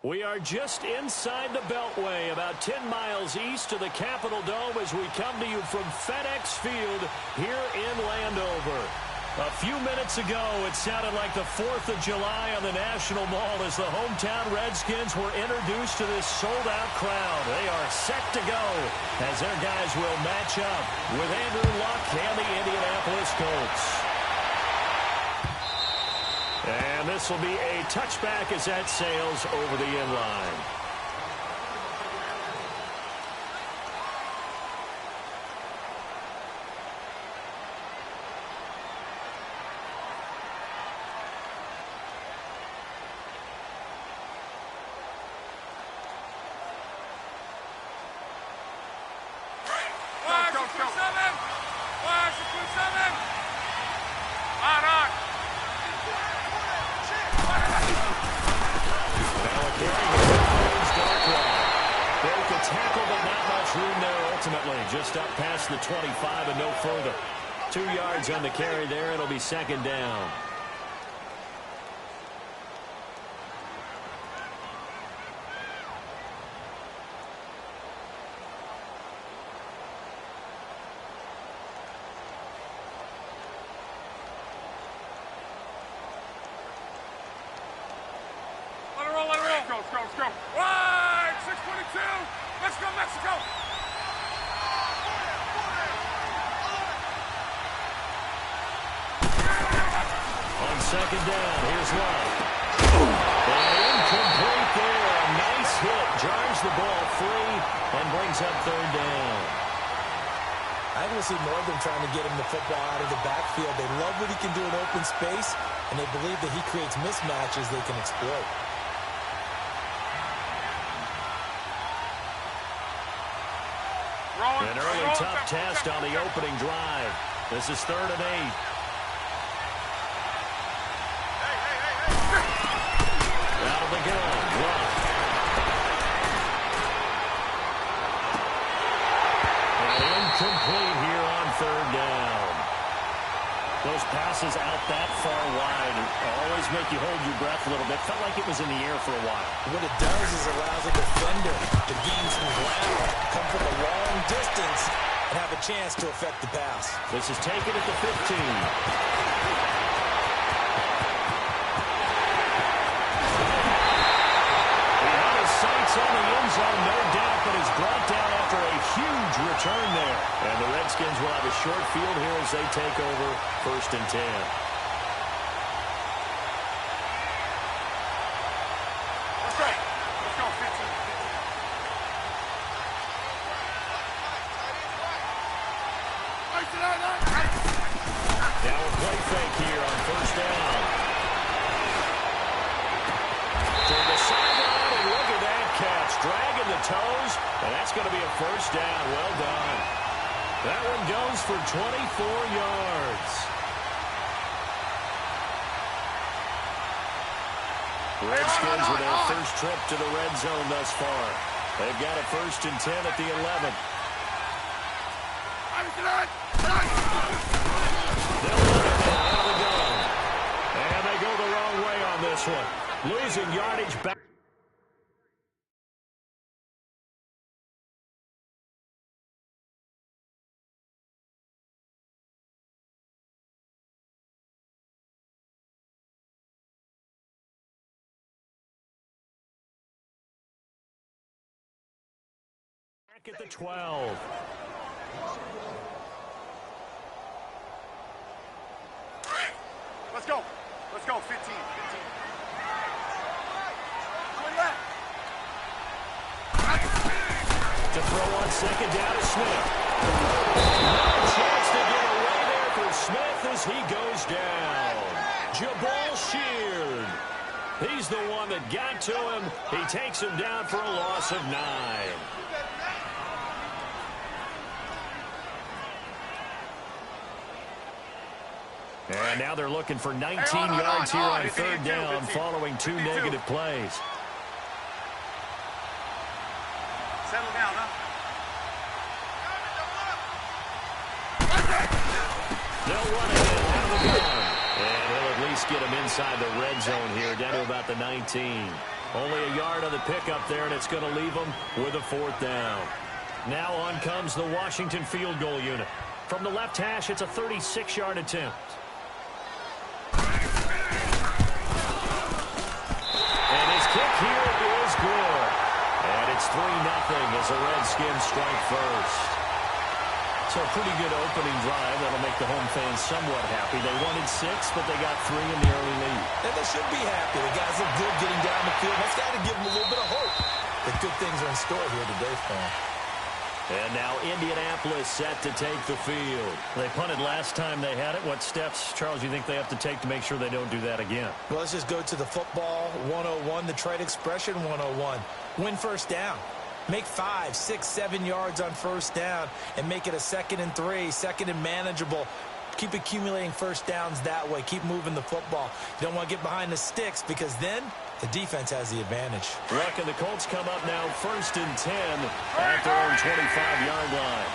We are just inside the Beltway, about 10 miles east of the Capitol Dome as we come to you from FedEx Field here in Landover. A few minutes ago, it sounded like the 4th of July on the National Mall as the hometown Redskins were introduced to this sold-out crowd. They are set to go as their guys will match up with Andrew Luck and the Indianapolis Colts. And this will be a touchback as that sails over the end line. Just up past the 25 and no further. 2 yards on the carry there. It'll be second down. Let it roll, let it roll. Let's go. Right, 622. Let's go, Mexico. Second down, here's Love. And incomplete there. A nice hit. Jars the ball free and brings up third down. I want to see more of them trying to get him the football out of the backfield. They love what he can do in open space, and they believe that he creates mismatches they can exploit. An early tough test on the opening drive. This is 3rd and 8. Complete here on 3rd down. Those passes out that far wide always make you hold your breath a little bit. Felt like it was in the air for a while. What it does is allows a defender to gain some ground, come from a long distance, and have a chance to affect the pass. This is taken at the 15. On the end zone, no doubt, but is brought down after a huge return there. And the Redskins will have a short field here as they take over 1st and 10. Let's go, 15. Now a play fake here on 1st down. To the sideline, and look at that catch. Dragging the toes, and that's going to be a 1st down. Well done. That one goes for 24 yards. Redskins with their first trip to the red zone thus far. They've got a 1st and 10 at the 11. They'll run it out of the gun. And they go the wrong way on this one. Losing yardage back. Back at the 12. Let's go, 15. To throw on 2nd down to Smith. No chance to get away there for Smith as he goes down. Jabal Sheard. He's the one that got to him. He takes him down for a loss of 9. And now they're looking for 19 yards here on 3rd down following 2 negative plays. Settle down, huh? They'll run it in out of the gun. And he'll at least get him inside the red zone here, down to about the 19. Only a yard on the pickup there, and it's going to leave them with a 4th down. Now on comes the Washington field goal unit. From the left hash, it's a 36-yard attempt. And his kick here is good. And it's 3-0 as the Redskins strike first. So a pretty good opening drive. That'll make the home fans somewhat happy. They wanted 6, but they got 3 in the early lead. And they should be happy. The guys look good getting down the field. That's got to give them a little bit of hope that good things are in store here today for them. And now Indianapolis set to take the field. They punted last time they had it. What steps, Charles, you think they have to take to make sure they don't do that again? Well, let's just go to the football 101, the trade expression 101. Win first down. Make 5, 6, 7 yards on first down and make it a 2nd and 3, 2nd and manageable. Keep accumulating first downs that way. Keep moving the football. You don't want to get behind the sticks because then the defense has the advantage. Look, and the Colts come up now 1st and 10 at their own 25-yard line.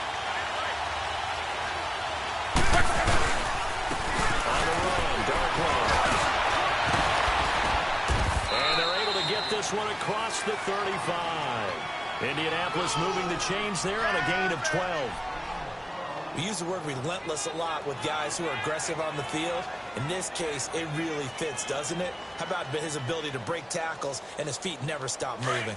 On the run, Darkwa. And they're able to get this one across the 35. Indianapolis moving the chains there on a gain of 12. We use the word relentless a lot with guys who are aggressive on the field. In this case, it really fits, doesn't it? How about his ability to break tackles and his feet never stop moving?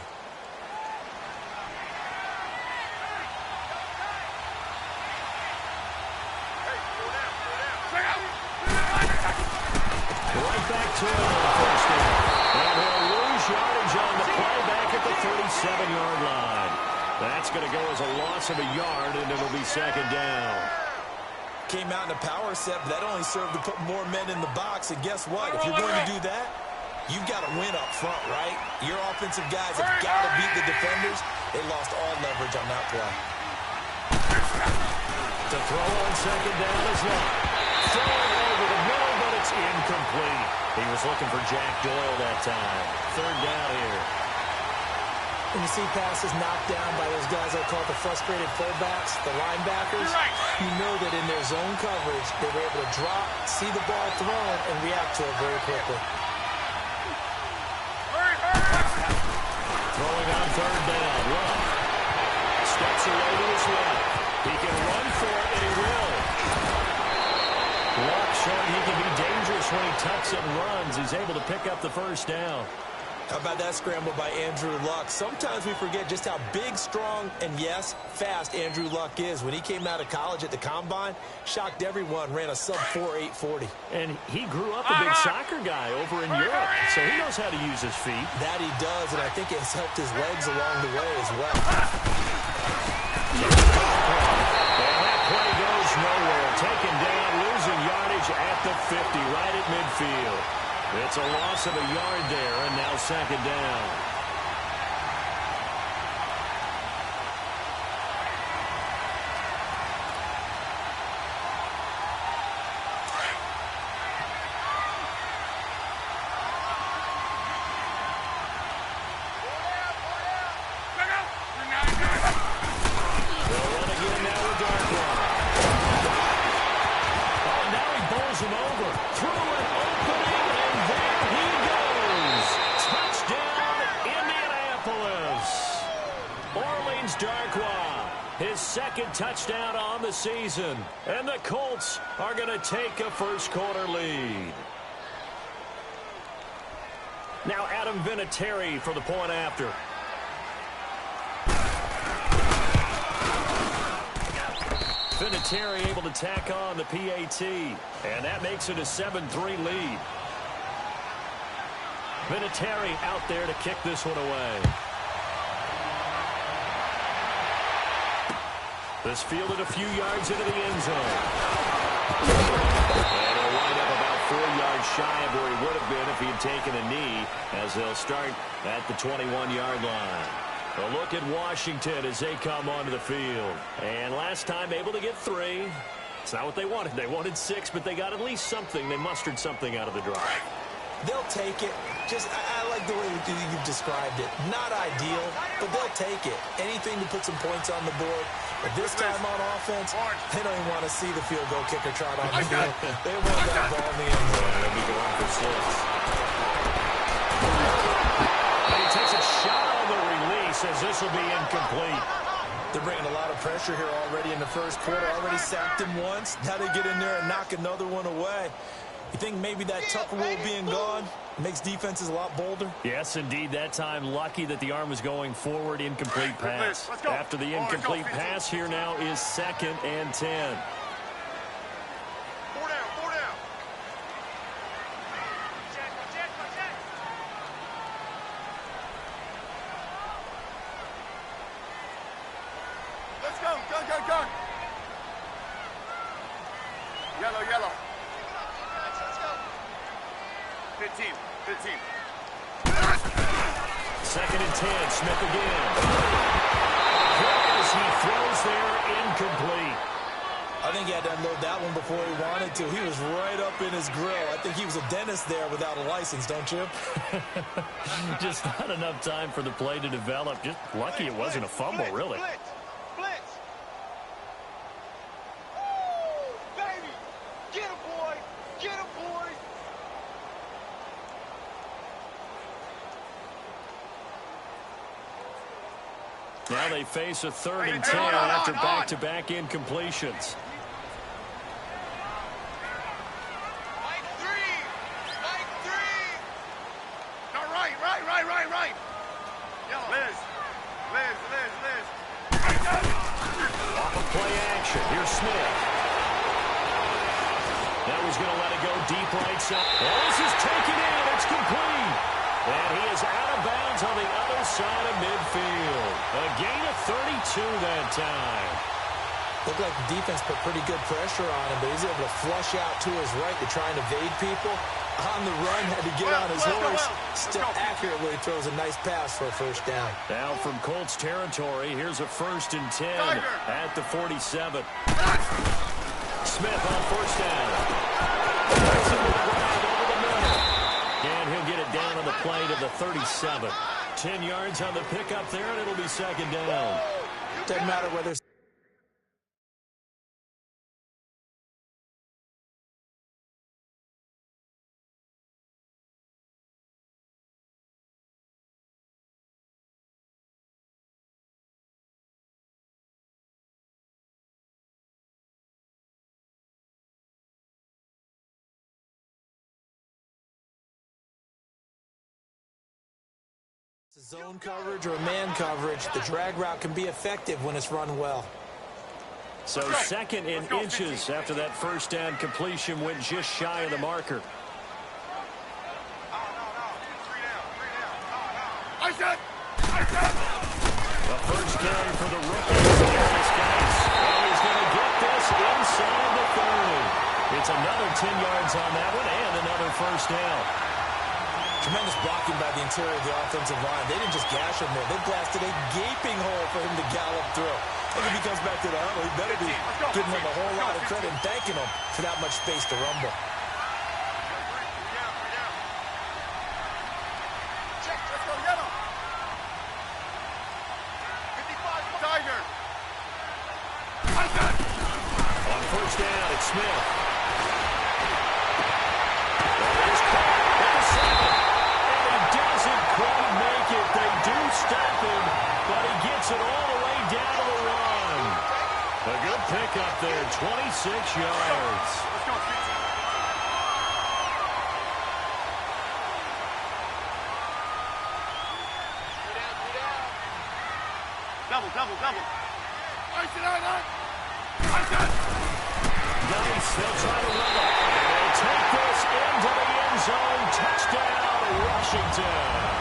Right back to it on the first down. And he'll lose yardage on the play back at the 37-yard line. That's going to go as a loss of a yard, and it'll be 2nd down. Came out in a power set, but that only served to put more men in the box. And guess what? If you're going to do that, you've got to win up front, right? Your offensive guys have got to beat the defenders. They lost all leverage on that play. To throw on 2nd down is Luck. Throwing over the middle, but it's incomplete. He was looking for Jack Doyle that time. 3rd down here. When you see passes knocked down by those guys I call the frustrated fullbacks, the linebackers, you know that in their zone coverage, they were able to drop, see the ball thrown, and react to it very quickly. Throwing on 3rd down. Luck steps away to his left. He can run for it, and he will. Luck showing he can be dangerous when he tucks and runs. He's able to pick up the 1st down. How about that scramble by Andrew Luck? Sometimes we forget just how big, strong, and yes, fast Andrew Luck is. When he came out of college at the Combine, shocked everyone, ran a sub-4 840. And he grew up a big soccer guy over in Europe, so he knows how to use his feet. That he does, and I think it has helped his legs along the way as well. And that play goes nowhere. Taken down, losing yardage at the 50, right at midfield. It's a loss of a yard there, and now 2nd down. They'll run again now with Darkwa. Oh, now he bowls him over. Through an opening. There he goes. Touchdown, Indianapolis. Orleans Darkwa, his 2nd touchdown on the season. And the Colts are going to take a first-quarter lead. Now Adam Vinatieri for the point after. Vinatieri able to tack on the PAT. And that makes it a 7-3 lead. Vinatieri out there to kick this one away. This fielded a few yards into the end zone. And he'll wind up about 4 yards shy of where he would have been if he had taken a knee, as they'll start at the 21-yard line. A look at Washington as they come onto the field. And last time able to get 3. It's not what they wanted. They wanted 6, but they got at least something. They mustered something out of the drive. They'll take it. I like the way you've described it. Not ideal, but they'll take it. Anything to put some points on the board. But this time on offense, they don't even want to see the field goal kicker trot on the field. They want that ball in the end zone. They'll be going for 6. this will be incomplete. They're bringing a lot of pressure here already in the first quarter. Already sacked him once. Now they get in there and knock another one away. You think maybe that Tucker rule being gone makes defenses a lot bolder? Yes, indeed. That time, lucky that the arm was going forward. Incomplete pass. After the incomplete pass, here now is 2nd and 10. Four down. Let's go. Go. Yellow. 15. 2nd and 10. Smith again. As he throws there, incomplete. I think he had to unload that one before he wanted to. He was right up in his grill. I think he was a dentist there without a license, don't you? Just not enough time for the play to develop. Just lucky it wasn't a fumble, really. Blitz. Woo, baby. Get him, boy. Now they face a 3rd and 10 after back-to-back incompletions. Mike three. No, right. Yellow. Liz. Off of play action. Here's Smith. Now he's going to let it go deep right side. This is taken in. It's complete. And he is out of bounds on the other side of midfield. A gain of 32 that time. Looked like the defense put pretty good pressure on him, but he's able to flush out to his right to try and evade people. On the run, had to get on his horse. Still accurately throws a nice pass for a first down. Now from Colts territory, here's a 1st and 10 at the 47. Smith on first down. And he'll get it down on the play to the 37. 10 yards on the pickup there, and it'll be 2nd down. Doesn't matter whether it's zone coverage or man coverage, the drag route can be effective when it's run well. So 2nd and inches after that first down completion went just shy of the marker. I said. The first carry for the rookie. And he's going to get this inside the 30. It's another 10 yards on that one and another first down. Tremendous blocking by the interior of the offensive line. They didn't just gash him there. They blasted a gaping hole for him to gallop through. I think if he comes back to the huddle, he better be giving him a whole lot of credit and thanking him for that much space to rumble. Let's go, yellow. 55, Tiger. On first down, it's Smith. Stop him, but he gets it all the way down to the run. A good pickup there, 26 yards. Let's go, Double. Nice, they'll try to run it. They'll take this into the end zone. Touchdown, Washington.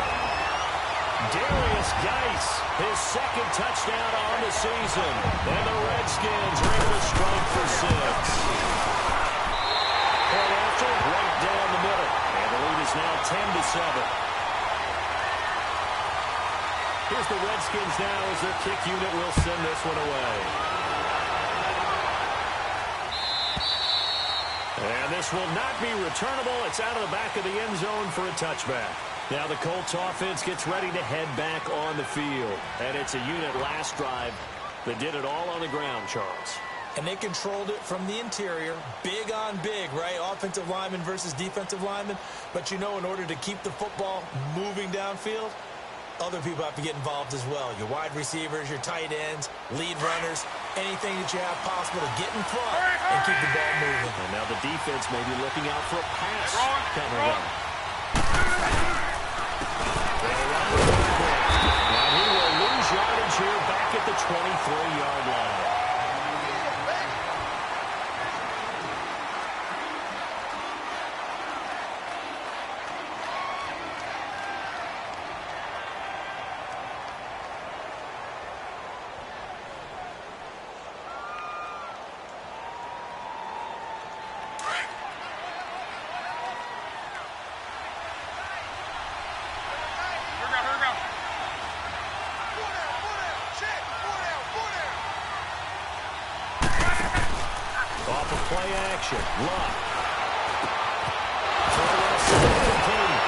Darius Geis, his 2nd touchdown on the season. And the Redskins are able to strike for 6. Point after, right down the middle. And the lead is now 10-7. Here's the Redskins now as their kick unit will send this one away. And this will not be returnable. It's out of the back of the end zone for a touchback. Now the Colts offense gets ready to head back on the field. And it's a unit last drive that did it all on the ground, Charles. And they controlled it from the interior, big on big, right? Offensive lineman versus defensive lineman. But, you know, in order to keep the football moving downfield, other people have to get involved as well. Your wide receivers, your tight ends, lead runners, anything that you have possible to get in front and keep the ball moving. And now the defense may be looking out for a pass coming up. And he will lose yardage here back at the 23-yard line. Play action. Luck.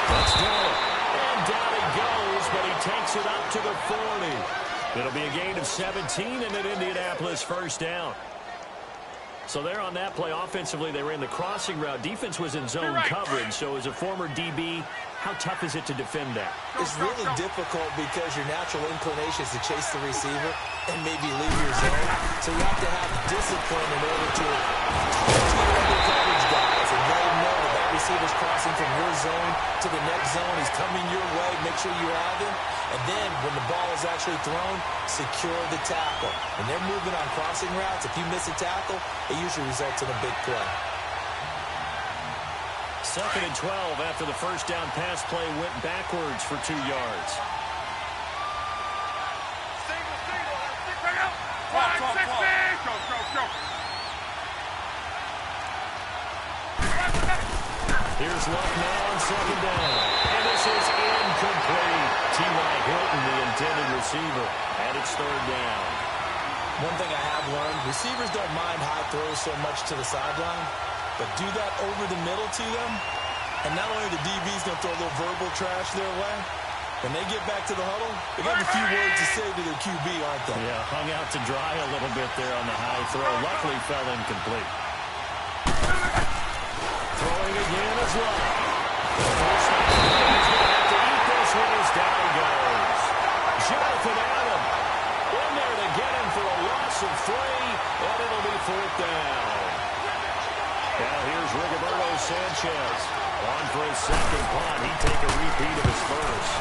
Let's do it. And down it goes, but he takes it up to the 40. It'll be a gain of 17 and an Indianapolis first down. So there on that play, offensively, they ran the crossing route. Defense was in zone coverage, so as a former DB, how tough is it to defend that? It's really difficult because your natural inclination is to chase the receiver and maybe leave your zone. So you have to have discipline in order to talk to your other coverage guys and let them know that that receiver's crossing from your zone to the next zone. He's coming your way. Make sure you have him. And then when the ball is actually thrown, secure the tackle. When they're moving on crossing routes, if you miss a tackle, it usually results in a big play. 2nd and 12 after the first down pass play went backwards for 2 yards. Here's Luck now on 2nd down. And this is incomplete. T.Y. Hilton, the intended receiver, and it's 3rd down. One thing I have learned, receivers don't mind high throws so much to the sideline, but do that over the middle to them, and not only the DB's going to throw a little verbal trash their way, when they get back to the huddle, they got a few words to say to their QB, aren't they? Yeah, hung out to dry a little bit there on the high throw. Luckily fell incomplete. Throwing again is Luck. He's going to have to eat this one as down he goes. Jonathan Allen in there to get him for a loss of 3, and it'll be 4th down. Now here's Rigoberto Sanchez on for his 2nd punt. He'd take a repeat of his first.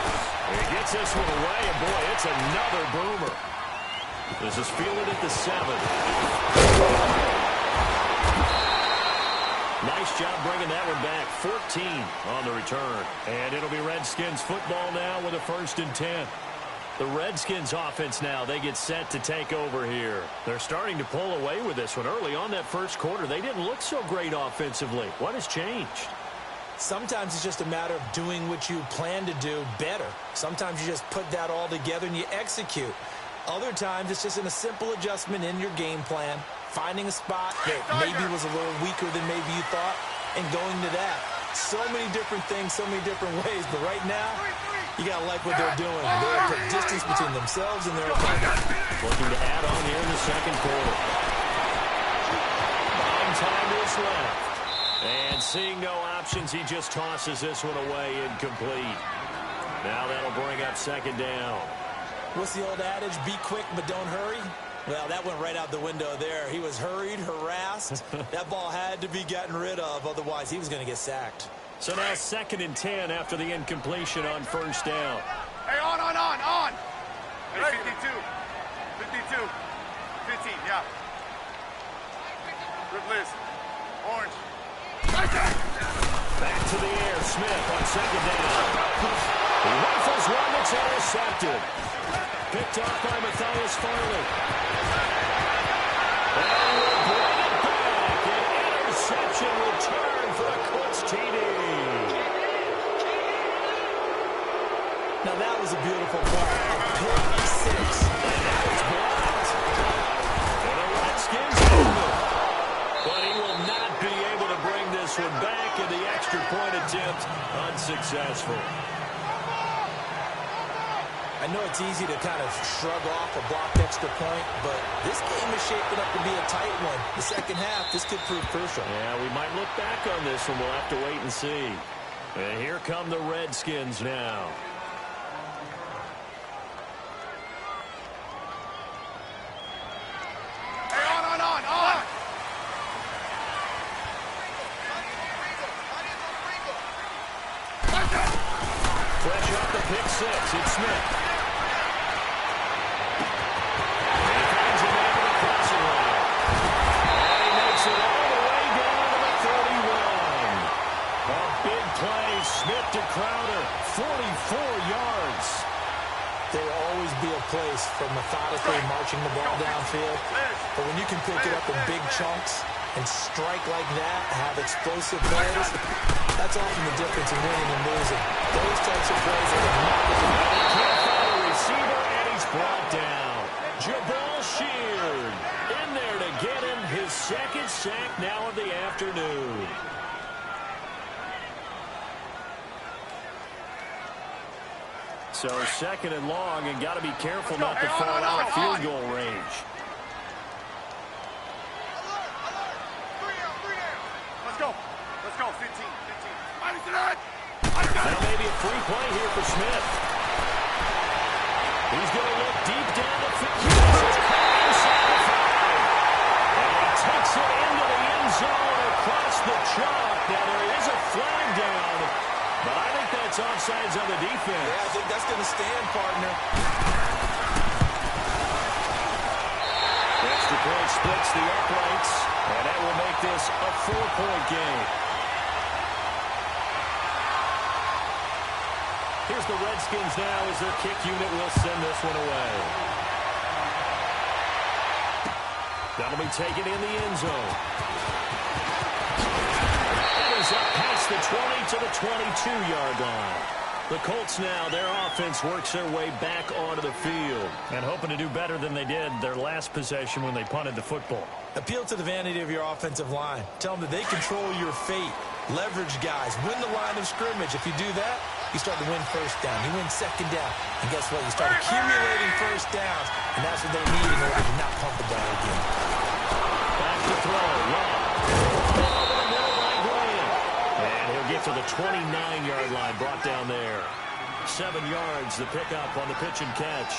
He gets this one away, and boy, it's another boomer. This is fielded at the 7. Nice job bringing that one back. 14 on the return. And it'll be Redskins football now with a 1st and 10. The Redskins offense now, they get set to take over here. They're starting to pull away with this one. Early on that first quarter, they didn't look so great offensively. What has changed? Sometimes it's just a matter of doing what you plan to do better. Sometimes you just put that all together and you execute. Other times it's just in a simple adjustment in your game plan, finding a spot that maybe was a little weaker than maybe you thought, and going to that. So many different things, so many different ways, but right now, you got to like what they're doing. They're put distance between themselves and their opponent. Looking to add on here in the 2nd quarter. 9 time is left. And seeing no options, he just tosses this one away incomplete. Now that'll bring up 2nd down. What's the old adage? Be quick, but don't hurry. Well, that went right out the window there. He was hurried, harassed. That ball had to be gotten rid of, otherwise he was going to get sacked. So now 2nd and 10 after the incompletion on 1st down. Hey, on. Hey, 52. 15, yeah. Good list. Orange. Back to the air, Smith on 2nd down. He rifles one that's intercepted. Picked off by Matthias Farley. And we'll bring it back. An interception return for a Colts TD. Now that was a beautiful play. A pick 6. And that was blocked. And the Redskins hold it. But he will not be able to bring this one back, and the extra point attempt unsuccessful. I know it's easy to kind of shrug off a blocked extra point, but this game is shaping up to be a tight one. The 2nd half, this could prove crucial. Yeah, we might look back on this one. We'll have to wait and see. And here come the Redskins now. Fresh off the pick six, it's Smith. And he finds a man to the crossing line. And he makes it all the way down to the 31. A big play, Smith to Crowder, 44 yards. There will always be a place for methodically marching the ball downfield. But when you can pick it up in big chunks and strike like that, have explosive plays, that's often the difference in winning and losing. Those types of plays are the He can't find a receiver, and he's brought down. Jabal Sheard in there to get him his second sack now of the afternoon. So second and long, and got to be careful not to fall out of field goal range. Let's go. Let's go. 15. Now maybe a free play here for Smith. He's going to look deep down the field. It's caught inside the 5. And he takes it into the end zone across the chalk. Now there is a flag down, but I think that's offsides on the defense. Yeah, I think that's going to stand, partner. Extra point splits the uprights, and that will make this a 4-point game. Here's the Redskins now as their kick unit will send this one away. That'll be taken in the end zone. And he's up past the 20 to the 22-yard line. The Colts now, their offense works their way back onto the field. And hoping to do better than they did their last possession when they punted the football. Appeal to the vanity of your offensive line. Tell them that they control your fate. Leverage guys. Win the line of scrimmage. If you do that, you start to win first down. You win second down. And guess what? You start accumulating first downs. And that's what they need in order to not pump the ball again. Back to throw. Long. Over the middle by Graham. And he'll get to the 29-yard line. Brought down there. 7 yards, the pickup on the pitch and catch.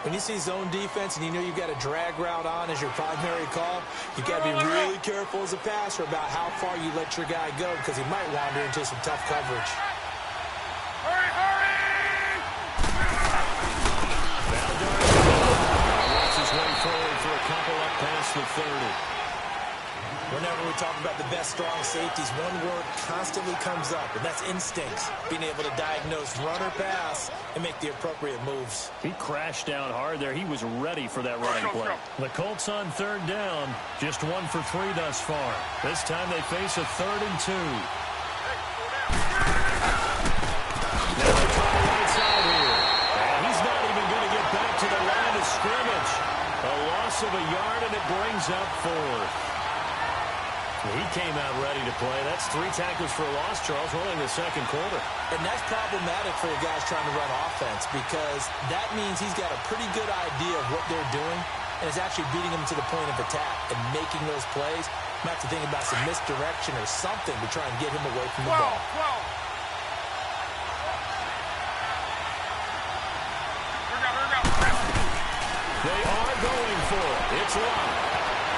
When you see zone defense and you know you've got a drag route on as your primary call, you've got to be really careful as a passer about how far you let your guy go because he might wander into some tough coverage. Hurry! Works his way forward for a couple up past the 30. Whenever we talk about the best strong safeties, one word constantly comes up, and that's instincts. Being able to diagnose run or pass and make the appropriate moves. He crashed down hard there. He was ready for that running play. The Colts on third down, just 1 for 3 thus far. This time they face a 3rd and 2. Now they try the right side here. And he's not even going to get back to the line of scrimmage. A loss of a yard, and it brings up 4th. He came out ready to play. That's 3 tackles for a loss, Charles, only in the second quarter. And that's problematic for the guys trying to run offense because that means he's got a pretty good idea of what they're doing and is actually beating them to the point of attack and making those plays. Might have to think about some misdirection or something to try and get him away from the ball. They are going for it. It's Long.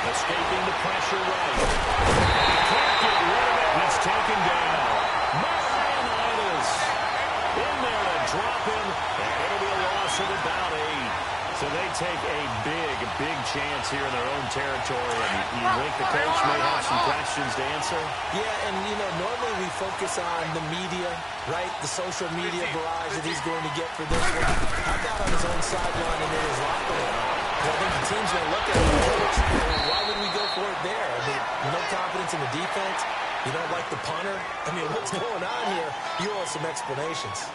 Escaping the pressure right. He can't get rid of it. He's taken down. Marianitis in there to drop him, and it'll be a loss of about 8. So they take a big chance here in their own territory, and you think the coach may have some questions to answer? Yeah, and, you know, normally we focus on the media, right, the social media barrage that he's going to get for this one. How about on his own sideline and in his locker room? I think the team's going to look at him and coach, why would we go for it there? I mean, no confidence in the defense. You don't like the punter. I mean, what's going on here? You owe some explanations.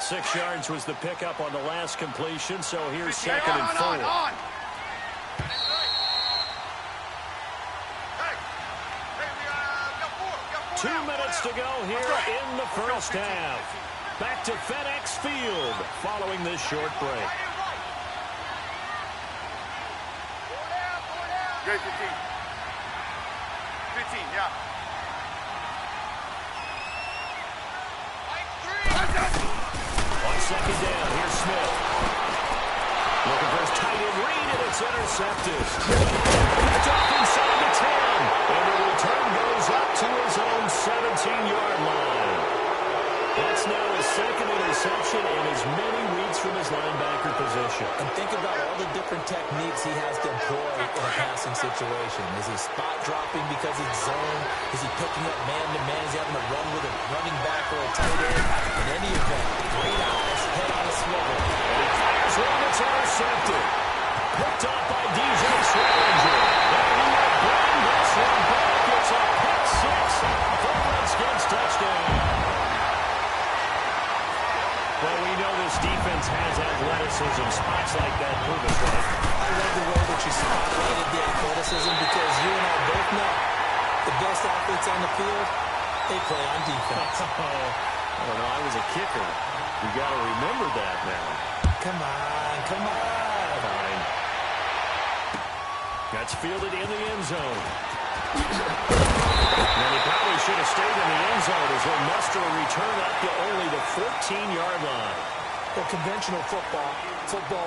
6 yards was the pickup on the last completion, so here's 2nd and 4. 2 minutes to go here in the first half. Back to FedEx Field following this short break. Great 15. 15, yeah. On second down, here's Smith. Looking for his tight end read, and it's intercepted. Picked off inside the 10, and the return goes up to his own 17-yard line. second interception in as many weeks from his linebacker position. And think about all the different techniques he has to employ in a passing situation. Is he spot dropping because it's zone? Is he picking up man-to-man? Is he having to run with a running back or a tight end? In any event, great eyes, head on a swivel. And he fires one that's intercepted. Picked up by DJ Swearinger. And he might bring this one back. It's a pick six for the Redskins touchdown. Well, we know this defense has athleticism. Spots like that prove us right. I love the way that you spotlighted the athleticism because you and I both know the best athletes on the field, they play on defense. I don't know. I was a kicker. You got to remember that now. Come on, come on. Fine. That's fielded in the end zone. And he probably should have stayed in the end zone as he'll muster a return up to only the 14-yard line. Well, conventional football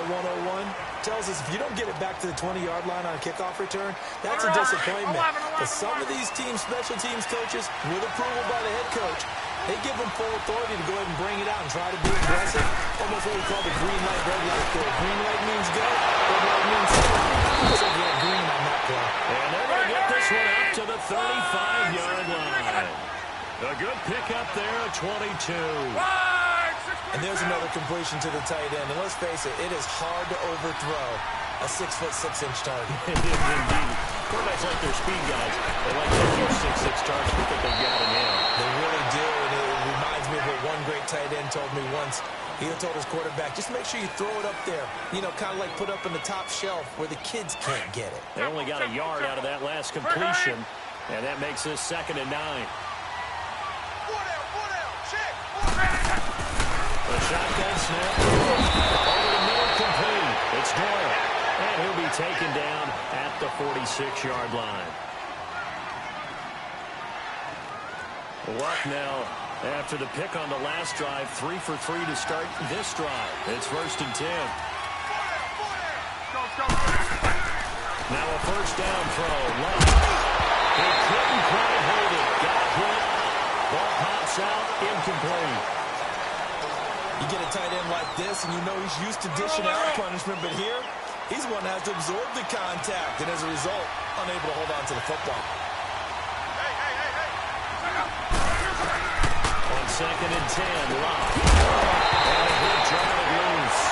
101, tells us if you don't get it back to the 20-yard line on a kickoff return, that's a disappointment. But some of these teams, special teams coaches, with approval by the head coach, they give them full authority to go ahead and bring it out and try to be aggressive. Almost what we call the green light, red light rule. Green light means go, red light means stop. So get green on that play. And they're going to get this one up to the 35-yard line. A good pickup there at 22. And there's another completion to the tight end. And let's face it, it is hard to overthrow a 6'6" target. Indeed. Quarterbacks like their speed guys. They like that huge 6'6" target that they got him in. They really do. And it reminds me of what one great tight end told me once. He told his quarterback, just make sure you throw it up there. You know, kind of like put up in the top shelf where the kids can't get it. They only got a yard out of that last completion. And that makes this 2nd and 9. The shotgun snap. Over the middle, complete. It's Doyle. And he'll be taken down at the 46-yard line. Luck now after the pick on the last drive. 3 for 3 to start this drive. It's 1st and 10. Now a first down throw. Luck. He couldn't quite hold it. Got hit. Ball pops out. Incomplete. You get a tight end like this, and you know he's used to dishing out punishment, but here, he's one that has to absorb the contact, and as a result, unable to hold on to the football. On 2nd and 10, Locke. And a good drive it loose.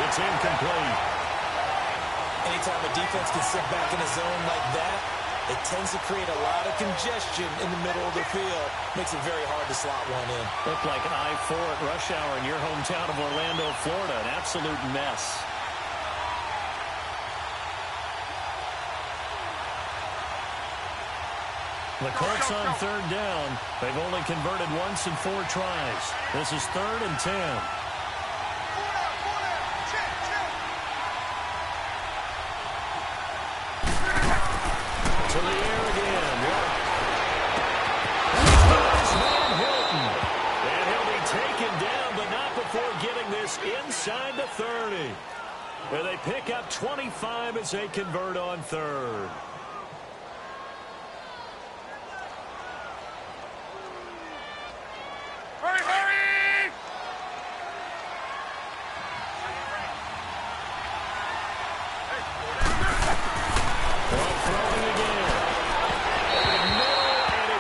It's incomplete. Anytime a defense can sit back in a zone like that, it tends to create a lot of congestion in the middle of the field. Makes it very hard to slot one in. Looked like an I-4 at rush hour in your hometown of Orlando, Florida. An absolute mess. The Colts on 3rd down. They've only converted once in 4 tries. This is 3rd and 10. To the air again. And he'll be taken down, but not before getting this inside the 30. Where they pick up 25 as they convert on 3rd.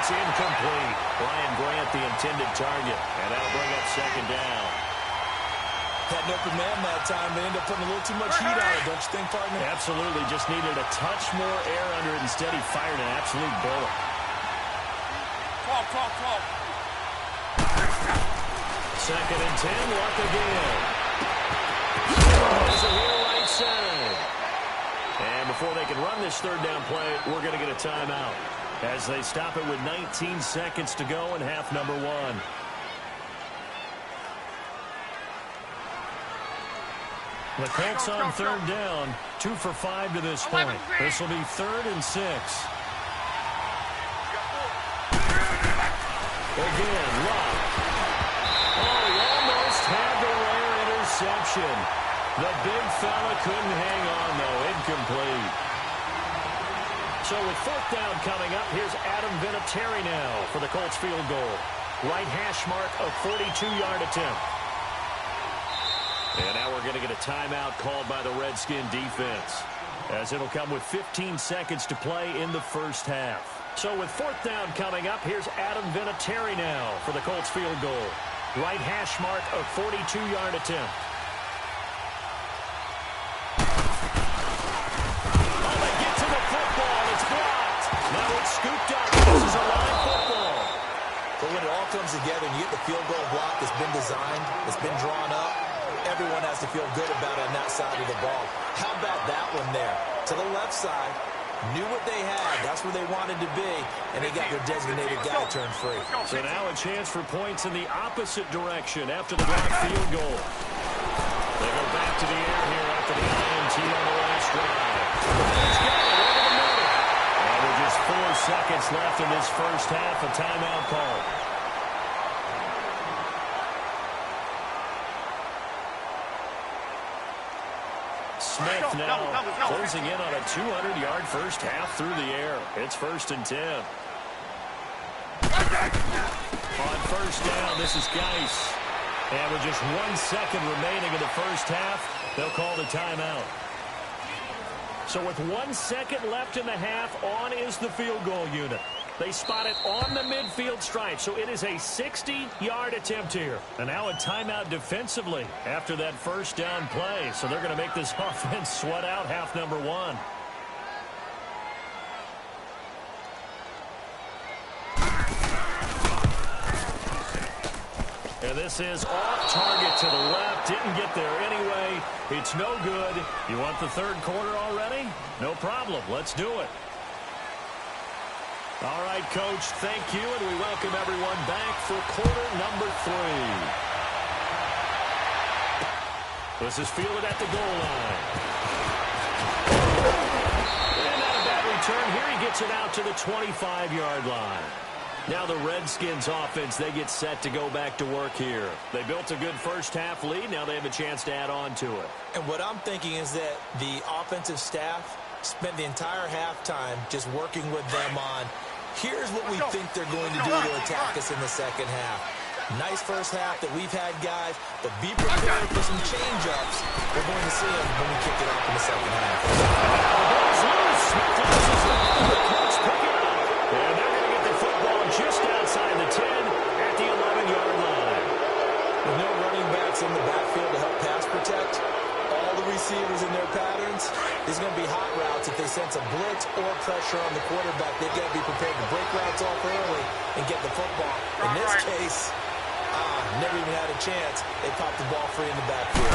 Incomplete. Brian Grant, the intended target. And that'll bring up 2nd down. Had an open man that time. They ended up putting a little too much heat on it, don't you think, partner? Absolutely. Just needed a touch more air under it. Instead, he fired an absolute bullet. 2nd and 10. Luck again. There's a here right side. And before they can run this 3rd down play, we're going to get a timeout. As they stop it with 19 seconds to go in half number 1. The Colts on 3rd down. 2 for 5 to this point. This will be 3rd and 6. Again, Luck. Oh, he almost had the rare interception. The big fella couldn't hang on, though. Incomplete. So with 4th down coming up, here's Adam Vinatieri now for the Colts field goal. Right hash mark, a 42-yard attempt. And now we're going to get a timeout called by the Redskin defense, as it'll come with 15 seconds to play in the first half. So with fourth down coming up, here's Adam Vinatieri now for the Colts field goal. Right hash mark, a 42-yard attempt. Oh, they get to the football. It's blocked. Now it's scooped up. This is a live football. But when it all comes together and you get the field goal block that's been designed, that's been drawn up, everyone has to feel good about it on that side of the ball. How about that one there? To the left side, knew what they had. That's where they wanted to be, and they got their designated guy turned free. So now a chance for points in the opposite direction after the blocked field goal. They go back to the air here after the INT on the last drive. He's got it over the middle. And with just 4 seconds left in this first half, a timeout call. Smith now closing in on a 200-yard first half through the air. It's 1st and 10. On first down, this is Geis. And with just 1 second remaining in the first half, they'll call the timeout. So with 1 second left in the half, on is the field goal unit. They spot it on the midfield stripe, so it is a 60-yard attempt here. And now a timeout defensively after that first down play. So they're going to make this offense sweat out half number 1. And this is off target to the left. Didn't get there anyway. It's no good. You want the third quarter already? No problem. Let's do it. All right, Coach, thank you, and we welcome everyone back for quarter number 3. This is fielded at the goal line. And not a bad return here. He gets it out to the 25-yard line. Now the Redskins offense, they get set to go back to work here. They built a good first half lead. Now they have a chance to add on to it. And what I'm thinking is that the offensive staff spent the entire halftime just working with them on, here's what we think they're going to do to attack us in the second half. Nice first half that we've had, guys, but be prepared for some change-ups. We're going to see them when we kick it off in the second half. And they're going to get the football just outside the 10 at the 11-yard line. With no running backs in the backfield to help pass protect, all the receivers in their patterns, there's going to be hot routes. If they sense a blitz or pressure on the quarterback, they've got to be prepared to break routes off early and get the football. In this case, never even had a chance. They popped the ball free in the backfield.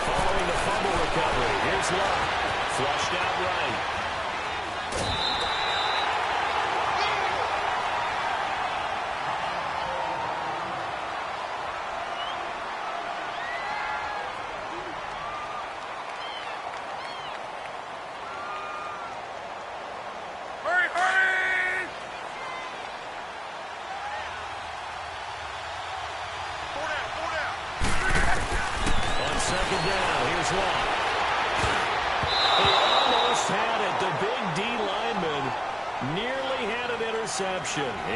Following the fumble recovery, here's Luck. Flushed out right.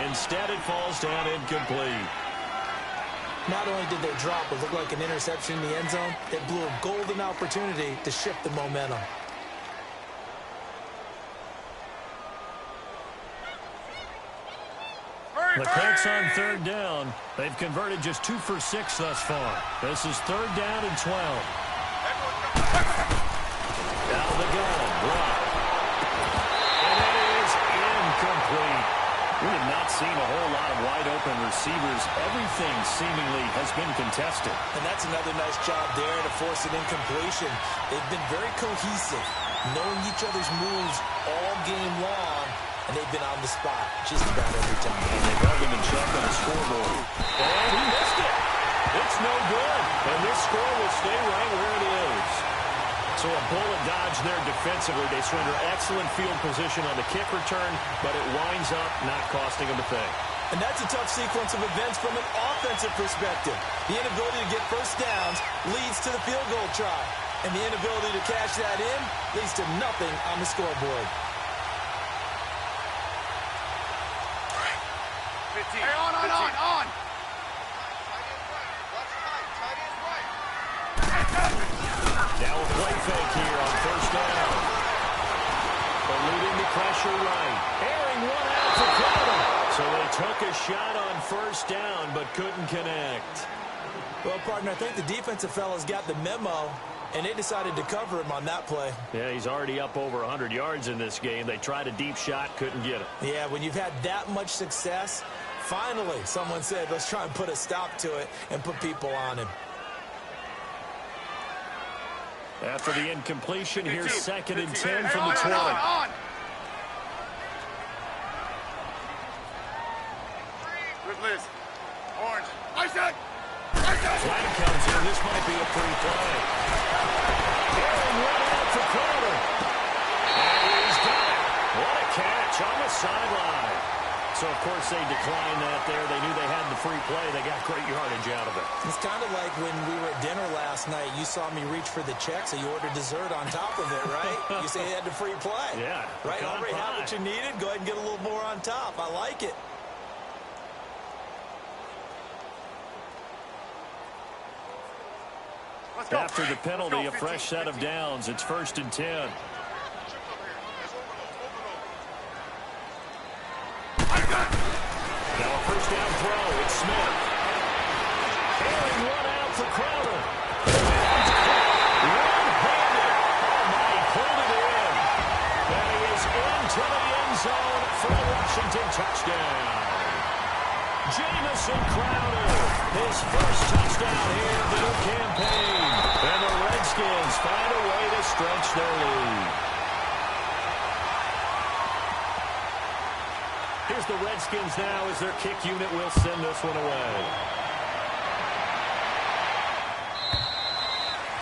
Instead, it falls down incomplete. Not only did they drop what looked like an interception in the end zone, it blew a golden opportunity to shift the momentum. The Colts on third down. They've converted just 2 for 6 thus far. This is 3rd down and 12. Down the gun. Block. And it is incomplete. We have not seen a whole lot of wide-open receivers. Everything seemingly has been contested. And that's another nice job there to force an incompletion. They've been very cohesive, knowing each other's moves all game long, and they've been on the spot just about every time. And they've held him in check on the scoreboard. And he missed it. It's no good. And this score will stay right where it is. So a bullet dodge there defensively. They surrender excellent field position on the kick return, but it winds up not costing them a thing. And that's a tough sequence of events from an offensive perspective. The inability to get first downs leads to the field goal try. And the inability to cash that in leads to nothing on the scoreboard. 15, team. Hey, on. Now a play fake here on first down. Eluding the pressure right. Airing one out for Crowder. So they took a shot on first down, but couldn't connect. Well, partner, I think the defensive fellas got the memo, and they decided to cover him on that play. Yeah, he's already up over 100 yards in this game. They tried a deep shot, couldn't get it. Yeah, when you've had that much success, finally someone said, let's try and put a stop to it and put people on him. After the incompletion, here's 2nd and 10 Hey, from the 20. on. Good Liz. Orange. Isaac. Flag comes in. This might be a free play. Airing one out for Crowder. And he's got it. What a catch on the sideline. So, of course, they declined that there. They knew they had the free play. They got great yardage out of it. It's kind of like when we were at dinner last night. You saw me reach for the check, so you ordered dessert on top of it, right? You say you had the free play. Yeah. Right? Already had what you needed. Go ahead and get a little more on top. I like it. After the penalty, a fresh set of downs. It's 1st and 10. Now a first down throw. It's Smith. Airing one out for Crowder. One-handed. Oh, my, he pulled it in. And he is into the end zone for the Washington touchdown. Jamison Crowder, his first touchdown here in the new campaign. And the Redskins find a way to stretch their lead. Here's the Redskins now as their kick unit will send this one away.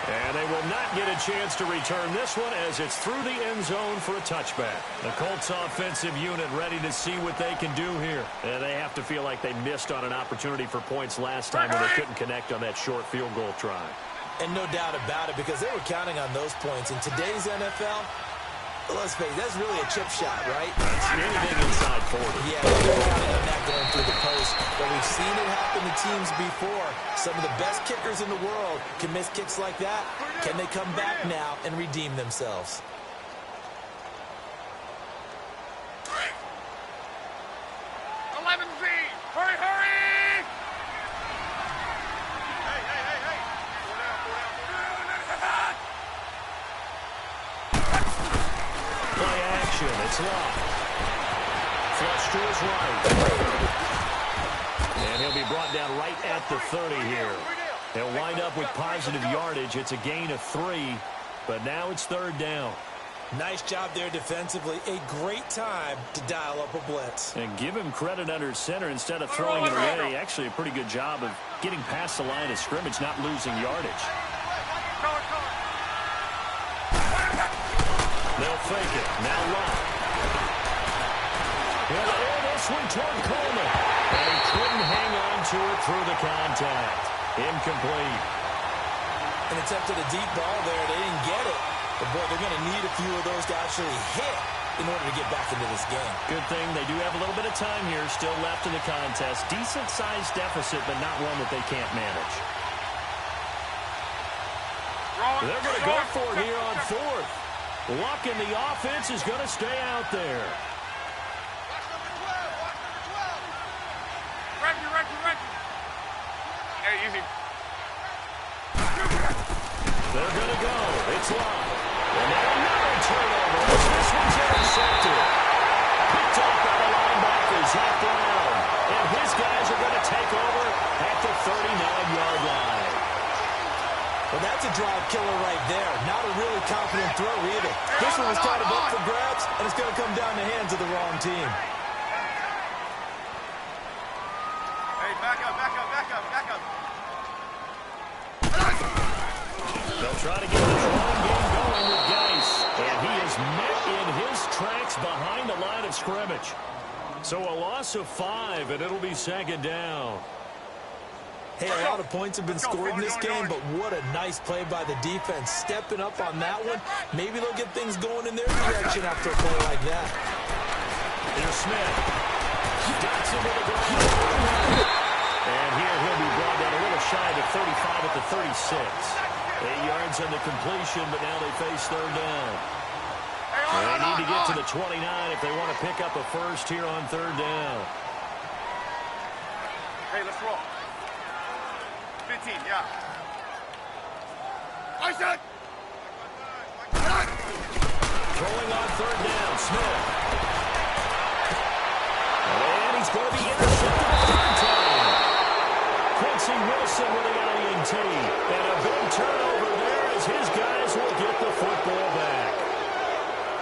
And they will not get a chance to return this one as it's through the end zone for a touchback. The Colts offensive unit ready to see what they can do here. And they have to feel like they missed on an opportunity for points last time when they couldn't connect on that short field goal try. And no doubt about it, because they were counting on those points. In today's NFL, let's face it, that's really a chip shot, right? It's anything inside 40. Yeah, they're counting on that going through the post. But we've seen it happen to teams before. Some of the best kickers in the world can miss kicks like that. Can they come back now and redeem themselves? Hurry! Play action. It's locked. Flush to his right. And he'll be brought down right at the 30 here. He'll wind up with positive yardage. It's a gain of 3, but now it's 3rd down. Nice job there defensively. A great time to dial up a blitz. And give him credit under center instead of throwing it away. Actually, a pretty good job of getting past the line of scrimmage, not losing yardage. They'll fake it. Now lock. He'll air this one toward Coleman. And he couldn't hang on to it through the contact. Incomplete. And attempted a deep ball there. They didn't get it. But, boy, they're going to need a few of those to actually hit in order to get back into this game. Good thing they do have a little bit of time here still left in the contest. Decent-sized deficit, but not one that they can't manage. They're going to go for it here on 4th. Luck in the offense is going to stay out there. Reggie. Hey, easy. They're going to go. It's locked. And now another turnover. This one's intercepted. Picked up by the linebacker, Zach Brown. And his guys are going to take over at the 39-yard line. Well, that's a drive killer right there. Not a really confident throw either. This one was kind of up for grabs, and it's going to come down the hands of the wrong team. Hey, back up. They'll try to get this run game going with Geis. And he is met in his tracks behind the line of scrimmage. So a loss of 5, and it'll be 2nd down. Hey, a lot of points have been scored in this game, but what a nice play by the defense. Stepping up on that one. Maybe they'll get things going in their direction after a play like that. Here's Smith. Got gets him to the ground. And here he'll be brought down a little shy of the 35 at the 36. 8 yards on the completion, but now they face third down. And they need to get to the 29 if they want to pick up a first here on third down. Hey, let's roll. 15, yeah. I said. Throwing on third down, Smith. And he's going to be intercepted the third time. Quincy Wilson with the INT. And a big turnover there as his guys will get the football back.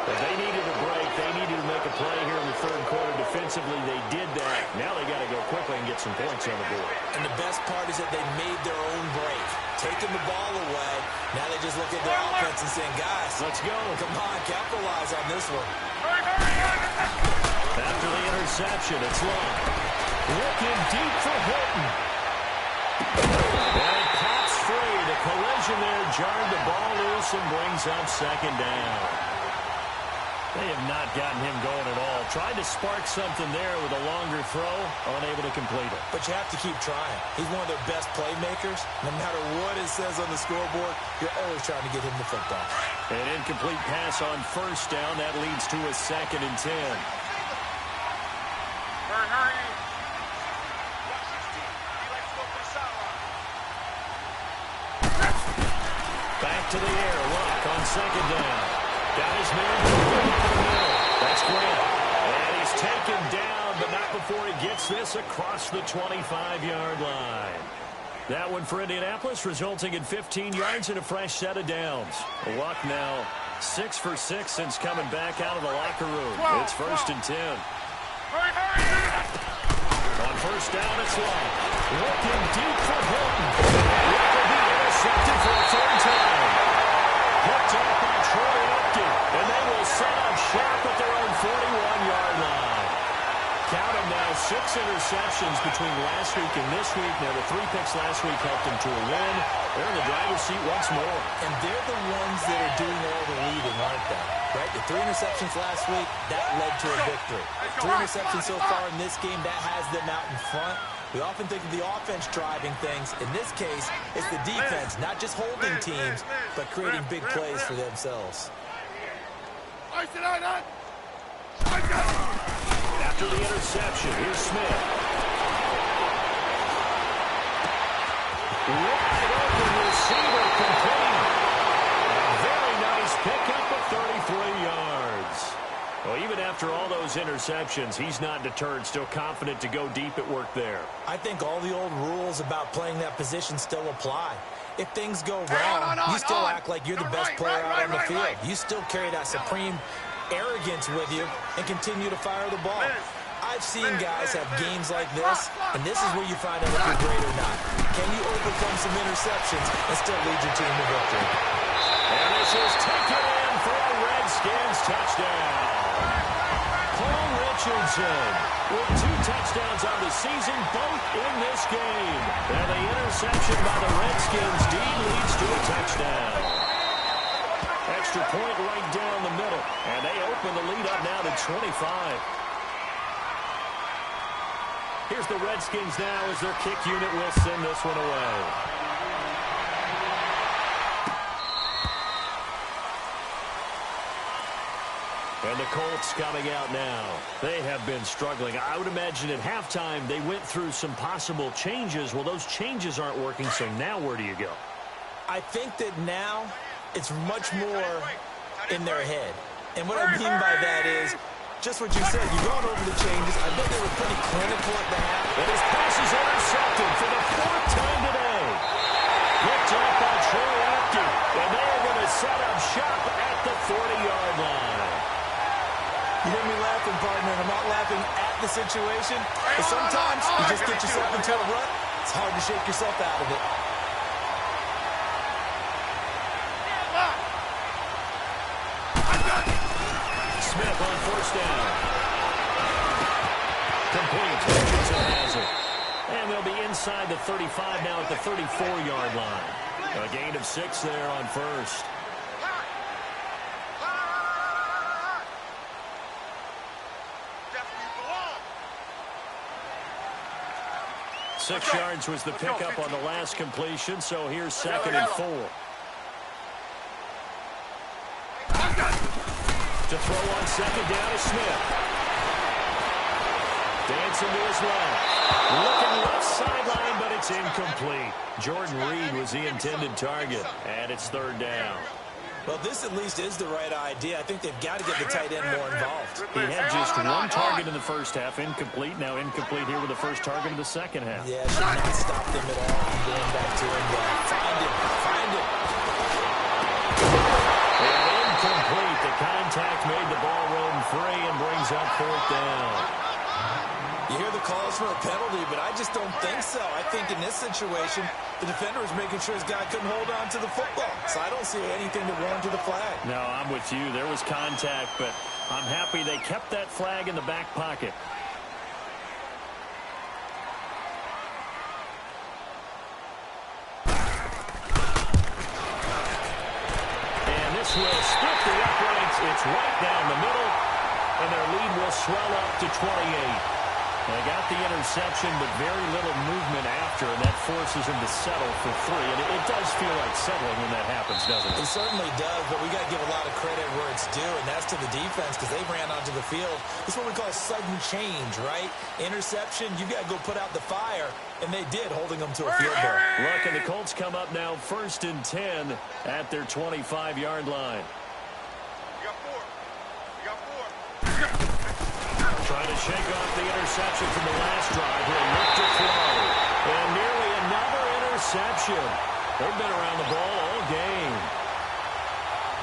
But they needed a break. They needed to make a play here in the third quarter. Defensively, they did that. Now they got to go quickly and get some points on the board. And the best part is that they made their own break. Taking the ball away. Now they just look at their offense and saying, guys, let's go. Come on, capitalize on this one. After the interception, it's long. Looking deep for Hilton. And it pops free. The collision there jarred the ball loose and brings up second down. They have not gotten him going at all. Tried to spark something there with a longer throw, unable to complete it. But you have to keep trying. He's one of their best playmakers. No matter what it says on the scoreboard, you're always trying to get him the football. An incomplete pass on first down. That leads to a 2nd and 10. Hurry. Back to the air. Luck on second down. Got his man in the middle. That's Grant. And he's taken down, but not before he gets this across the 25-yard line. That one for Indianapolis, resulting in 15 yards and a fresh set of downs. Luck now 6 for 6 since coming back out of the locker room. It's 1st and 10. On first down, it's Luck. Looking deep for Hilton. Luck will be intercepted for a third time. Picked up by Troy Apke, and they will set up shop at their own 41-yard line. Count them now, 6 interceptions between last week and this week. Now, the 3 picks last week helped them to a win. They're in the driver's seat once more. And they're the ones that are doing all the leading, aren't they? Right? The 3 interceptions last week, that led to a victory. 3 interceptions so far in this game, that has them out in front. We often think of the offense driving things. In this case, it's the defense, not just holding teams, but creating big plays for themselves. After the interception, here's Smith. Wide open receiver complete. A very nice pickup of 33 yards. Well, even after all those interceptions, he's not deterred, still confident to go deep at work there. I think all the old rules about playing that position still apply. If things go wrong, you still act like you're the best player out on the field. You still carry that supreme arrogance with you and continue to fire the ball. I've seen guys have games like this, and this is where you find out if you're great or not. Can you overcome some interceptions and still lead your team to victory? And this is taken in for a Redskins touchdown. Paul Richardson with 2 touchdowns on the season, both in this game. And the interception by the Redskins D leads to a touchdown. Extra point right down the middle. And they open the lead up now to 25. Here's the Redskins now as their kick unit will send this one away. And the Colts coming out now. They have been struggling. I would imagine at halftime they went through some possible changes. Well, those changes aren't working, so now where do you go? I think that now it's much more in their head. And what I mean by that is just what you said. You've gone over the changes. I bet they were pretty clinical at the half. And his pass is intercepted for the 4th time today. Picked up by Troy Apke. And they are going to set up shop at the 40-yard line. You hear me laughing, partner, and I'm not laughing at the situation. But sometimes you just get yourself into a rut. It's hard to shake yourself out of it. Smith on first down. Complete. Richardson has it. And they'll be inside the 35 now at the 34-yard line. A gain of 6 there on first. 6 yards was the pickup on the last completion, so here's 2nd and 4. To throw on 2nd down is Smith. Dancing to his left. Looking left sideline, but it's incomplete. Jordan Reed was the intended target, and it's 3rd down. Well, this at least is the right idea. I think they've got to get the tight end more involved. He had just 1 target in the first half, incomplete. Now incomplete here with the first target of the second half. Yeah, should not stop them at all from going back to him. Find him. And incomplete. The contact made the ball roam free and brings up 4th down. You hear the calls for a penalty, but I just don't think so. I think in this situation, the defender was making sure his guy couldn't hold on to the football. So I don't see anything to warrant the flag. No, I'm with you. There was contact, but I'm happy they kept that flag in the back pocket. And this will split the uprights. It's right down the middle, and their lead will swell up to 28. They got the interception, but very little movement after, and that forces them to settle for 3. And it does feel like settling when that happens, doesn't it? It certainly does, but we got to give a lot of credit where it's due, and that's to the defense because they ran onto the field. It's what we call sudden change, right? Interception, you got to go put out the fire, and they did, holding them to a field goal. Look, and the Colts come up now 1st and 10 at their 25-yard line. Trying to shake off the interception from the last drive. He'll look to throw. And nearly another interception. They've been around the ball all game.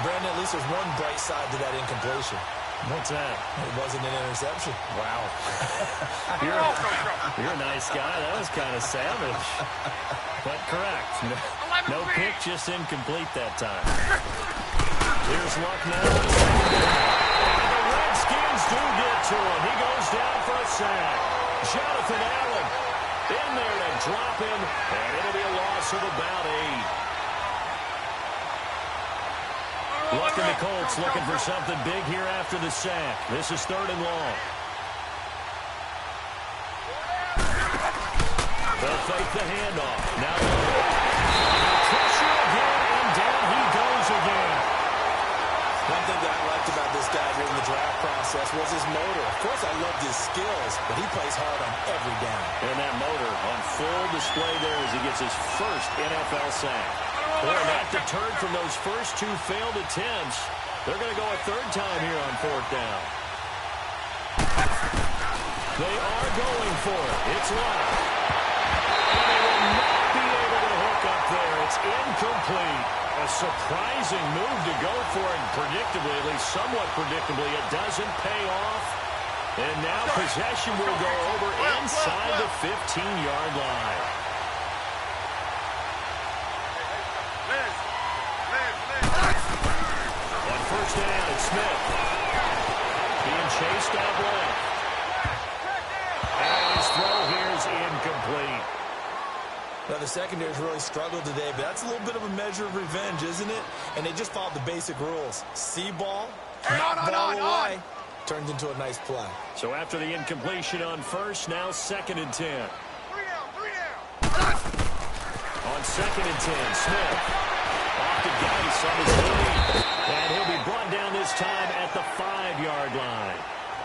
Brandon, at least there's one bright side to that incompletion. What's that? It wasn't an interception. Wow. You're a nice guy. That was kind of savage. But correct. No pick, just incomplete that time. Here's Luck now. Redskins do get to him. He goes down for a sack. Jonathan Allen in there to drop him, and it'll be a loss of about 8. Luck and the Colts looking for something big here after the sack. This is 3rd and long. They'll fake the handoff. Now pressure again, and down he goes again. One thing that I liked about this guy during the draft process was his motor. Of course, I loved his skills, but he plays hard on every down. And that motor on full display there as he gets his first NFL sack. They're not deterred from those first 2 failed attempts. They're going to go a 3rd time here on 4th down. They are going for it. It's Luck. And they will not be able to hook up there. It's incomplete. A surprising move to go for it, predictably, at least somewhat predictably. It doesn't pay off. And now possession will go over inside the 15-yard line. On 1st down, it's Smith. Being chased out left. And his throw here is incomplete. Now, the secondary's really struggled today, but that's a little bit of a measure of revenge, isn't it? And they just followed the basic rules. See ball, knock ball away. Turns into a nice play. So after the incompletion on 1st, now 2nd and 10. 3 down. On 2nd and 10, Smith. Off to Geis on his knee. And he'll be brought down this time at the 5-yard line.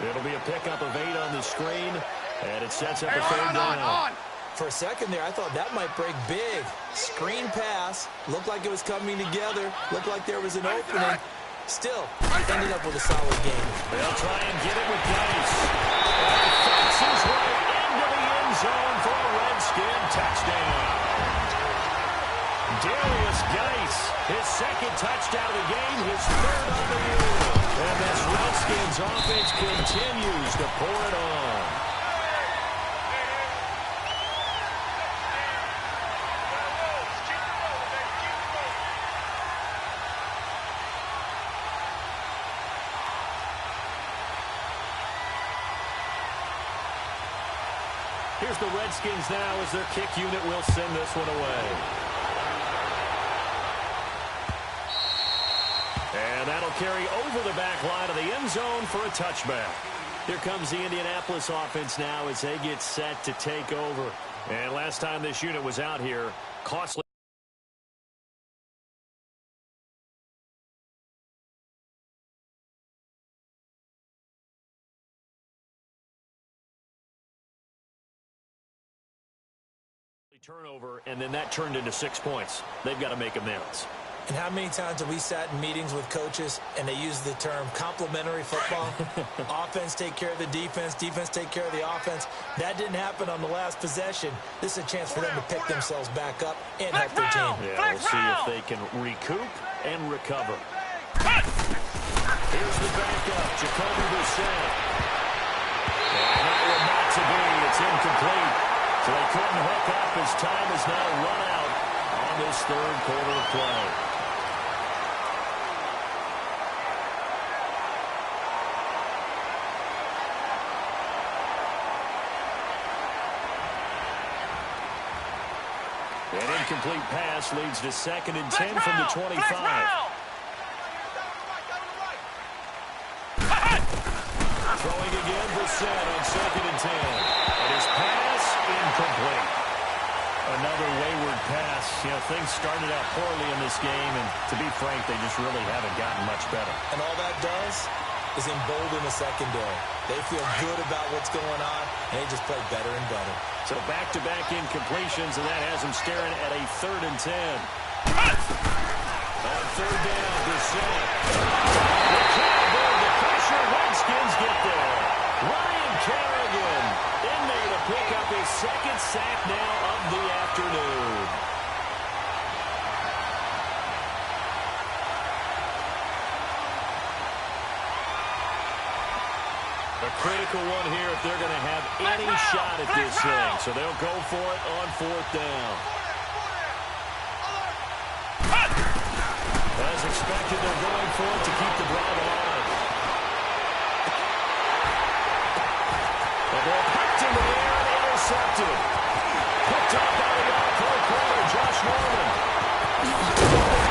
It'll be a pickup of 8 on the screen, and it sets up a 3rd down. For a second there, I thought that might break big. Screen pass. Looked like it was coming together. Looked like there was an opening. Still, ended up with a solid game. They'll try and get it with Geis. And he fakes his way into the end zone for a Redskin touchdown. Darius Geis, his 2nd touchdown of the game, his 3rd on the year. And this Redskins offense continues to pour it on. Here's the Redskins now as their kick unit will send this one away. And that'll carry over the back line of the end zone for a touchback. Here comes the Indianapolis offense now as they get set to take over. And last time this unit was out here, costly. Turnover, and then that turned into 6 points. They've got to make amends. And how many times have we sat in meetings with coaches and they use the term complementary football? Offense take care of the defense, defense take care of the offense. That didn't happen on the last possession. This is a chance for them to pick themselves back up and help their team. Yeah, we'll see if they can recoup and recover. Here's the backup, Jacoby Brissett. And that one not to be. It's incomplete. So they couldn't hook up as time is now run out on this third quarter of play. An incomplete pass leads to 2nd and 10 from the 25. Throwing again, Brissett on 2nd and 10. And his pass incomplete. Another wayward pass. You know, things started out poorly in this game, and to be frank, they just really haven't gotten much better. And all that does is embolden the secondary. They feel good about what's going on, and they just play better and better. So back-to-back incompletions, and that has them staring at a 3rd and 10. On 3rd down, Brissett. The Cowboys, the pressure, Redskins get there. Ryan Kerrigan in there to pick up his 2nd sack now of the afternoon. A critical one here if they're going to have any shot at this thing. So they'll go for it on 4th down. As expected, they're going for it to keep the drive alive. The ball picked in the air and intercepted. Picked up by the fourth quarter, Josh Norman.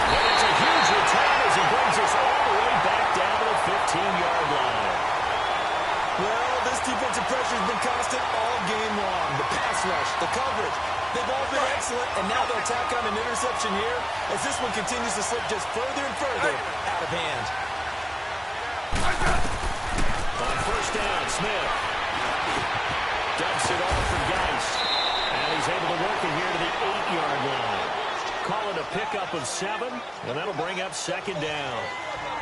And it's a huge return as he brings us all the way back down to the 15-yard line. Well, this defensive pressure has been constant all game long. The pass rush, the coverage, they've all been excellent, and now they'll tack on an interception here as this one continues to slip just further and further out of hand. On 1st down, Smith dumps it off for Geist, and he's able to work it here to the 8-yard line. Call it a pickup of 7, and that'll bring up 2nd down.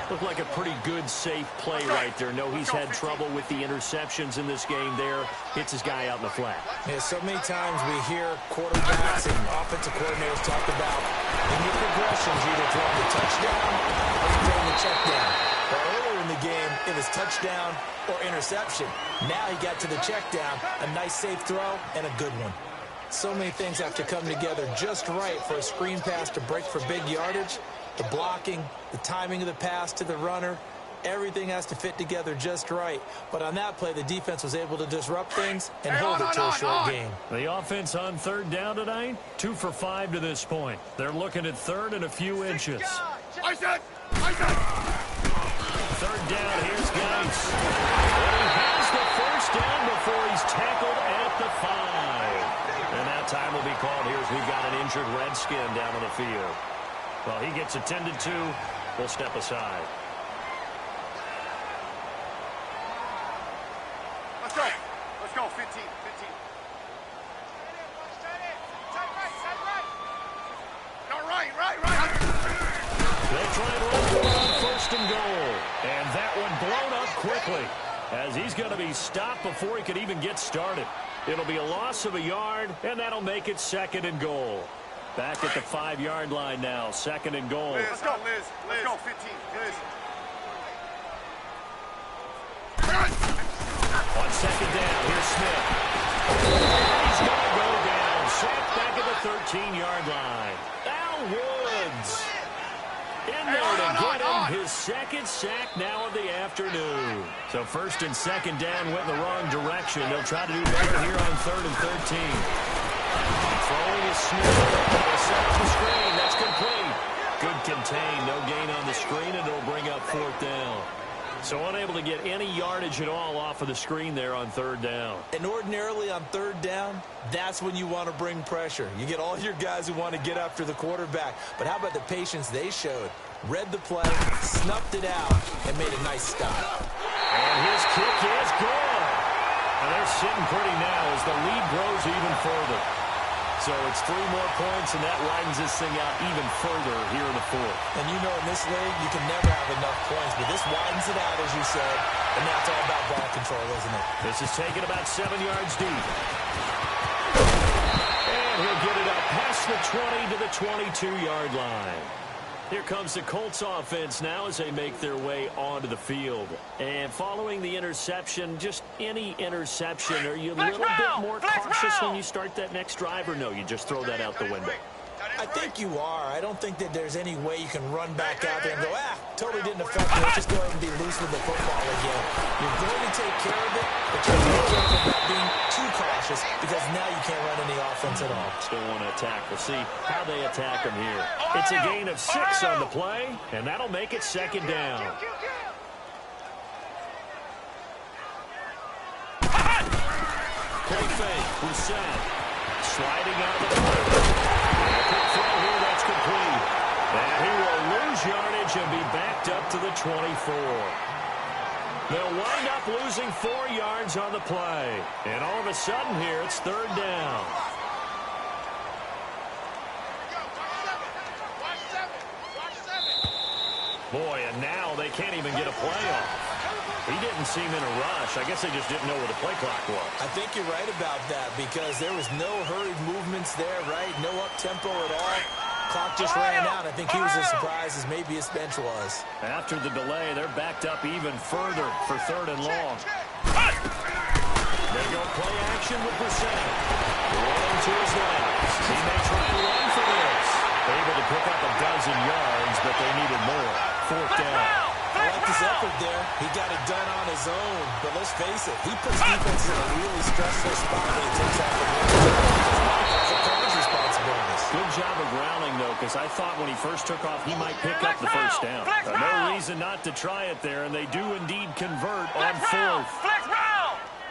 Looked like a pretty good, safe play right there. No, he's had trouble with the interceptions in this game there. Hits his guy out in the flat. Yeah, so many times we hear quarterbacks and offensive coordinators talk about in your progressions, you're either throwing the touchdown or you're throwing the check down. But earlier in the game, it was touchdown or interception. Now he got to the check down, a nice safe throw, and a good one. So many things have to come together just right for a screen pass to break for big yardage. The blocking, the timing of the pass to the runner, everything has to fit together just right. But on that play, the defense was able to disrupt things and hold it to a short game. The offense on 3rd down tonight, 2 for 5 to this point. They're looking at 3rd and a few inches. 3rd down, here's Geist. And he has the 1st down before he's tackled at the 5. And that time will be called here as we've got an injured Redskin down on the field. Well, he gets attended to. We'll step aside. Let's go. Let's go. 15. No, right. They try and run for it on 1st and goal. And that one blown up quickly as he's going to be stopped before he could even get started. It'll be a loss of a yard, and that'll make it 2nd and goal. Back at the 5-yard line now, 2nd and goal. Let's go, Liz. Let's go, 15. Liz. On 2nd down, here's Smith. He's going to go down. Sacked back at the 13-yard line. Al Woods in there to get him his 2nd sack now of the afternoon. So 1st and 2nd down went in the wrong direction. They'll try to do better here on 3rd and 13. Throwing is Smith. Set up the screen. That's complete. Good contain. No gain on the screen, and it'll bring up 4th down. So unable to get any yardage at all off of the screen there on third down. And ordinarily on third down, that's when you want to bring pressure. You get all your guys who want to get after the quarterback. But how about the patience they showed? Read the play, snuffed it out, and made a nice stop. And his kick is good. And they're sitting pretty now as the lead grows even further. So it's 3 more points, and that widens this thing out even further here in the fourth. And you know, in this league, you can never have enough points, but this widens it out, as you said, and that's all about ball control, isn't it? This is taken about 7 yards deep. And he'll get it up past the 20 to the 22-yard line. Here comes the Colts offense now as they make their way onto the field. And following the interception, just any interception, are you a little bit more cautious when you start that next drive, or no, you just throw that out the window? I think you are. I don't think that there's any way you can run back out there and go, totally didn't affect me. Let's just go ahead and be loose with the football again. You're going to take care of it, but you have to be careful about being too cautious because now you can't run any offense at all. Still want to attack. We'll see how they attack them here. It's a gain of 6 on the play, and that'll make it second down. Play fake. Rousset sliding out of the play. Quick throw here, that's complete. And he will lose yardage and be backed up to the 24. They'll wind up losing 4 yards on the play. And all of a sudden here, it's third down. Boy, and now they can't even get a play off. He didn't seem in a rush. I guess they just didn't know where the play clock was. I think you're right about that because there was no hurried movements there, right? No up-tempo at all. Clock just ran out. I think he was as surprised as maybe his bench was. After the delay, they're backed up even further for third and long. They go play action with Rousset. Rolling to his left. He may try and run for this. Able to pick up a dozen yards, but they needed more. Fourth down. I like his effort there. He got it done on his own. But let's face it, he puts defenses in a really stressful spot when he takes out the ball. It's a coverage responsibilities. Good job of grounding, though, because I thought when he first took off, he might pick up the first down. No reason not to try it there, and they do indeed convert on fourth.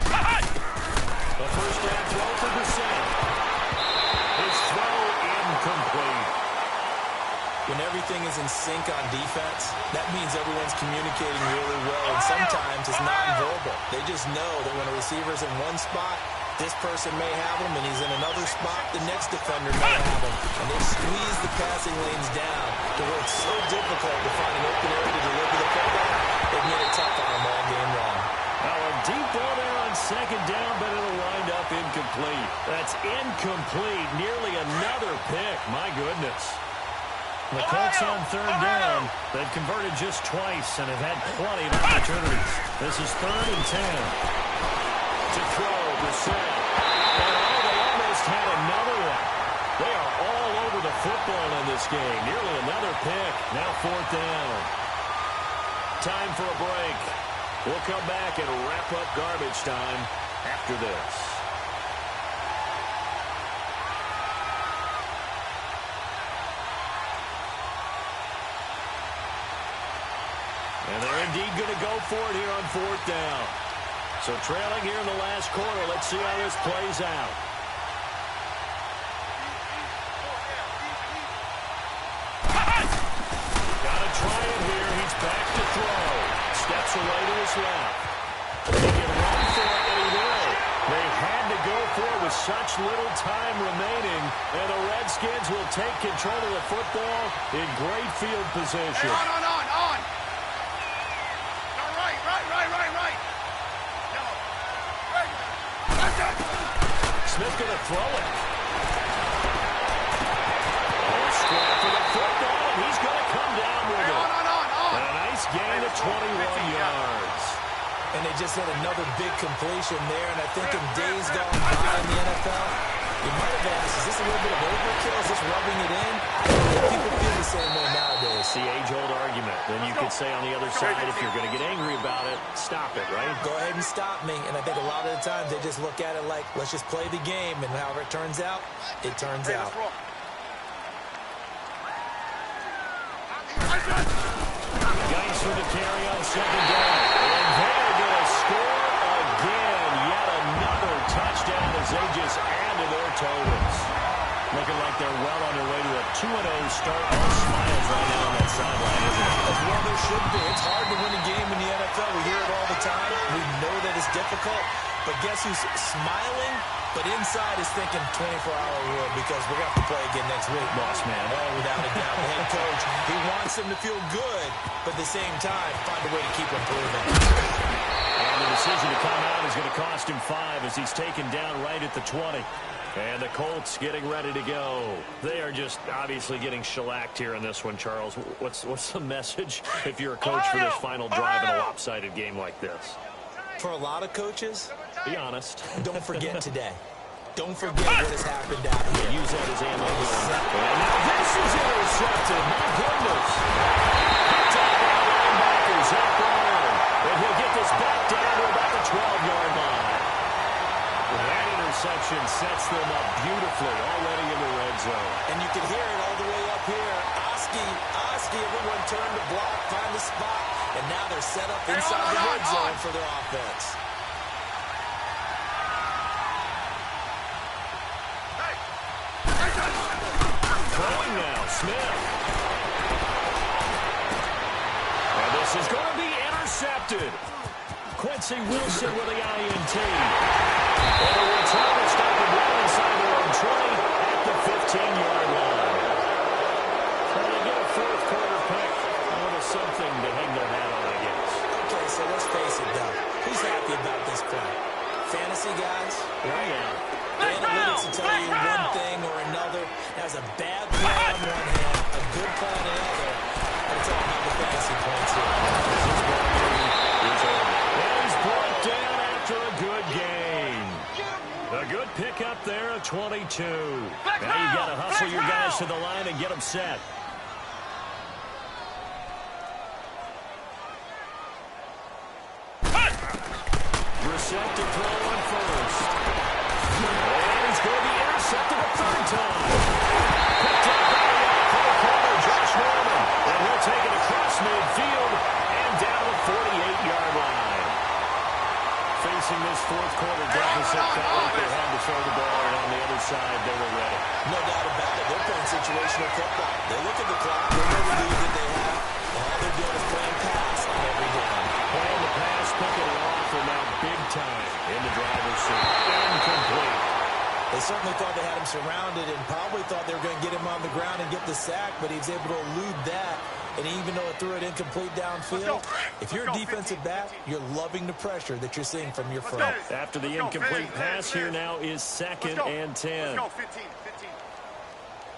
The first down throw for Rousset. His throw incomplete. When everything is in sync on defense, that means everyone's communicating really well, and sometimes it's nonverbal. They just know that when a receiver's in one spot, this person may have him, and he's in another spot, the next defender may have him. And they've squeezed the passing lanes down to where it's so difficult to find an open area to deliver the football. They've made it tough on them all game long. Now a deep ball there on second down, but it'll wind up incomplete. That's incomplete. Nearly another pick. My goodness. The Colts on third down. They've converted just twice and have had plenty of opportunities. This is 3rd and 10. To throw, Rousset. And they almost had another one. They are all over the football in this game. Nearly another pick. Now 4th down. Time for a break. We'll come back and wrap up garbage time after this. And they're indeed going to go for it here on 4th down. So trailing here in the last quarter. Let's see how this plays out. Got to try it here. He's back to throw. Steps away to his left. He can run for it, and he will. They had to go for it with such little time remaining, and the Redskins will take control of the football in great field position. Hey, on. Smith going to throw it. Straight for the football, and he's going to come down with it. And a nice gain of 21 yards. And they just had another big completion there, and I think in days gone by in the NFL, you might have asked, is this a little bit of overkill? Is this rubbing it in? I don't think people feel the same way nowadays. It's the age-old argument. Then you could say on the other side, if you're going to get angry about it, stop it, right? Go ahead and stop me. And I think a lot of the times they just look at it like, let's just play the game, and however it turns out, it turns out. Got Waits for the carry on second down. And they're going to score again. Yet another touchdown as they just add to their totals. Looking like they're well on their way to a 2-0 start. All smiles right now on that sideline, isn't it? Well, there should be. It's hard to win a game in the NFL. We hear it all the time. We know that it's difficult. But guess who's smiling, but inside is thinking 24-hour rule because we're going to have to play again next week. Boss man. Oh, without a doubt. The head coach, he wants them to feel good, but at the same time, find a way to keep improving. And the decision to come out is going to cost him 5 as he's taken down right at the 20. And the Colts getting ready to go. They are just obviously getting shellacked here in this one, Charles. What's the message if you're a coach for this final drive in a lopsided game like this? For a lot of coaches, be honest. Don't forget today. Don't forget what has happened out here. Use that as ammo. And now this is intercepted. My goodness. Linebacker Zach Brown. And he'll get this back down to about the 12-yard line. That interception sets them up beautifully already in the red zone. And you can hear it all the way up here. Oski, everyone turned to block, find the spot, and now they're set up inside the red zone for their offense. Throwing now, Smith. And this is going to be intercepted. Quincy Wilson with the INT. And a return to stop the well inside their own 20 at the 15-yard line. So they get a fourth quarter pick. A little something to hang their hat on, I guess. Okay, so let's face it, though. Who's happy about this play? Fantasy guys? Oh, yeah. The analytics will tell you one thing or another. That's a bad play on one hand, a good play on the other. But it's all about the fantasy points here. This is and he's brought down after a good game. A good pick up there at 22. Now you've got to hustle your guys to the line and get them set. Brissett to throw on first. And he's going to be intercepted a third time. Picked up by the corner, Josh Norman. And he'll take it across midfield and down the 48-yard line. Facing this fourth quarter deficit, felt like they had to throw the ball, and on the other side, they were ready. No doubt about it. They're playing situational football. They look at the clock, they know the lead that they have, and all they're doing is playing pass on every down. Playing the pass, picking it off, and now big time in the driver's seat. Incomplete. They certainly thought they had him surrounded and probably thought they were going to get him on the ground and get the sack, but he was able to elude that. And even though it threw it incomplete downfield, if you're a defensive back, you're loving the pressure that you're seeing from your front. After the incomplete pass, here now is second and 10. Let's go, 15.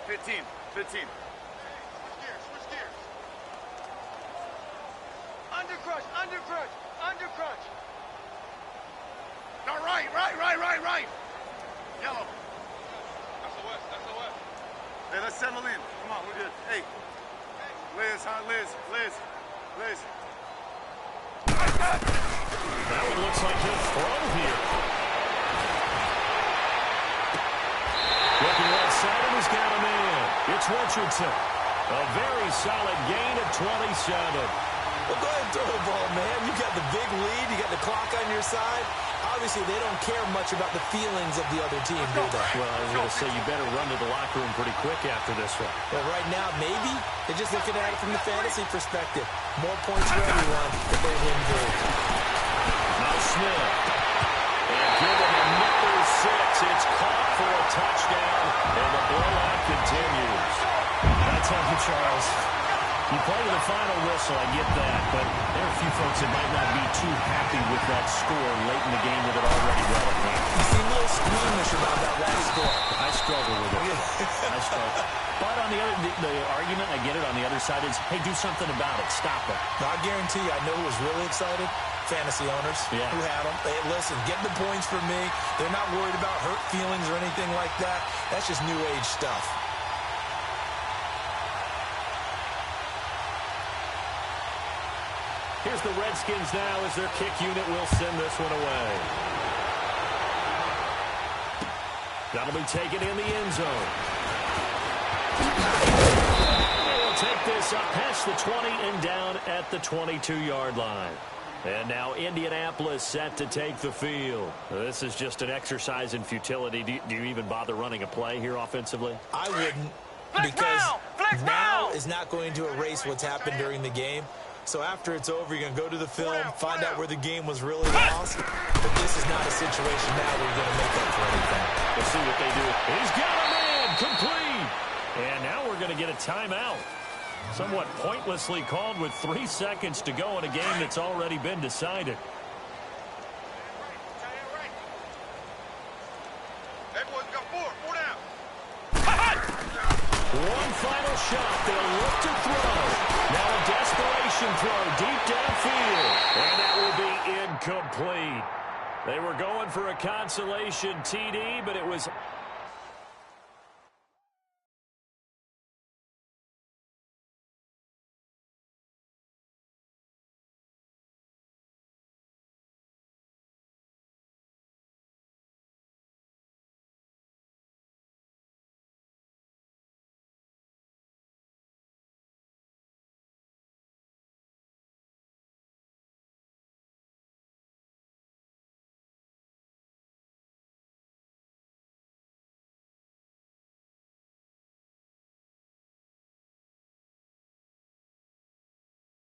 15. Switch gears. Under crunch. No, right. Yellow. That's the west. Hey, let's settle in. Come on, we're good. Hey. Liz. That one looks like he'll throw here. Looking right side, and he's got a man. It's Richardson. A very solid gain of 27. Well, go ahead and throw the ball, man. You got the big lead. You got the clock on your side. Obviously, they don't care much about the feelings of the other team, do they? Well, I was going to say you better run to the locker room pretty quick after this one. Well, right now, maybe they're just looking at it from the fantasy perspective. More points for everyone if they win big. Now Smith. And give him another 6. It's caught for a touchdown, and the blowout continues. That's how you, Charles. You play to the final whistle, I get that, but there are a few folks that might not be too happy with that score late in the game with it already well at hand. You seem a little squeamish about that last score. I struggle with it. I struggle. But on the argument, I get it, on the other side is, hey, do something about it. Stop it. Now, I guarantee you, I know who was really excited. Fantasy owners who had them. Hey, listen, get the points for me. They're not worried about hurt feelings or anything like that. That's just new age stuff. Here's the Redskins now as their kick unit will send this one away. That'll be taken in the end zone. They'll take this up past the 20 and down at the 22-yard line. And now Indianapolis set to take the field. This is just an exercise in futility. Do you even bother running a play here offensively? I wouldn't, because now is not going to erase what's happened during the game. So after it's over, you're going to go to the film, find out where the game was really lost. But this is not a situation now where you're going to make up for anything. Let's see what they do. He's got a man, complete. And now we're going to get a timeout. Somewhat pointlessly called with 3 seconds to go in a game that's already been decided. One final shot. They'll look to throw. Now a desperation throw deep downfield. And that will be incomplete. They were going for a consolation TD, but it was